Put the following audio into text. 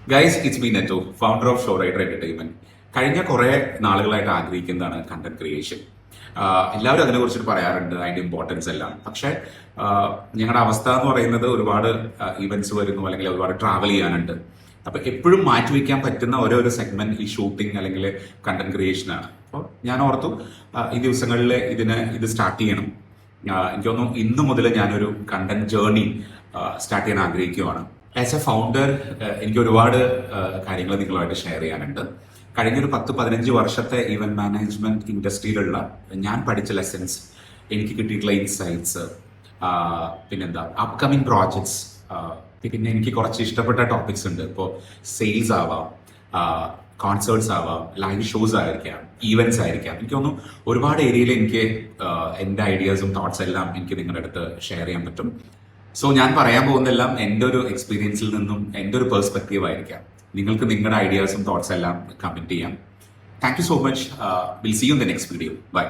Guys, it's me Neto, founder of Show Rider Entertainment. കഴിഞ്ഞ കുറെ നാളുകളായിട്ട് ആഗ്രഹിക്കുന്നതാണ് കണ്ടന്റ് ക്രിയേഷൻ. എല്ലാവരും അതിനെ കുറിച്ചിട്ട് പറയാറുണ്ട്, അതിന്റെ ഇമ്പോർട്ടൻസ് എല്ലാം. പക്ഷെ ഞങ്ങളുടെ അവസ്ഥ എന്ന് പറയുന്നത് ഒരുപാട് ഇവന്റ്സ് വരുന്നു, അല്ലെങ്കിൽ ഒരുപാട് ട്രാവൽ ചെയ്യാനുണ്ട്. അപ്പൊ എപ്പോഴും മാറ്റിവെക്കാൻ പറ്റുന്ന ഓരോരോ സെഗ്മെന്റ് ഈ ഷൂട്ടിംഗ് അല്ലെങ്കിൽ കണ്ടന്റ് ക്രിയേഷനാണ്. അപ്പോൾ ഞാൻ ഓർത്തു ഈ ദിവസങ്ങളിൽ ഇത് സ്റ്റാർട്ട് ചെയ്യണം. എനിക്ക് തോന്നുന്നു ഇന്ന് മുതൽ ഞാനൊരു കണ്ടന്റ് ജേർണി സ്റ്റാർട്ട് ചെയ്യാൻ ആഗ്രഹിക്കുകയാണ്. ആസ് എ ഫൗണ്ടർ എനിക്ക് ഒരുപാട് കാര്യങ്ങൾ നിങ്ങളുമായിട്ട് ഷെയർ ചെയ്യാനുണ്ട്. കഴിഞ്ഞൊരു 10-15 വർഷത്തെ ഈവന്റ് മാനേജ്മെന്റ് ഇൻഡസ്ട്രിയിലുള്ള ഞാൻ പഠിച്ച ലെസൺസ്, എനിക്ക് കിട്ടിയിട്ടുള്ള ഇൻസൈറ്റ്സ്, പിന്നെന്താ അപ്കമിങ് പ്രോജക്ട്സ്, പിന്നെ എനിക്ക് കുറച്ച് ഇഷ്ടപ്പെട്ട ടോപ്പിക്സ് ഉണ്ട്. ഇപ്പോൾ സെയിൽസ് ആവാം, കോൺസേർട്സ് ആവാം, ലൈവ് ഷോസ് ആയിരിക്കാം, ഈവെന്റ്സ് ആയിരിക്കാം. എനിക്ക് തോന്നുന്നു ഒരുപാട് ഏരിയയിൽ എനിക്ക് എൻ്റെ ഐഡിയാസും തോട്ട്സ് എല്ലാം എനിക്ക് നിങ്ങളുടെ അടുത്ത് ഷെയർ ചെയ്യാൻ പറ്റും. സോ ഞാൻ പറയാൻ പോകുന്നതെല്ലാം എൻ്റെ ഒരു എക്സ്പീരിയൻസിൽ നിന്നും എൻ്റെ ഒരു പെർസ്പെക്റ്റീവ് ആയിരിക്കാം. നിങ്ങൾക്ക് നിങ്ങളുടെ ഐഡിയാസും തോട്ട്സ് എല്ലാം കമന്റ് ചെയ്യാം. Thank you so much. Will see you in the next video. By.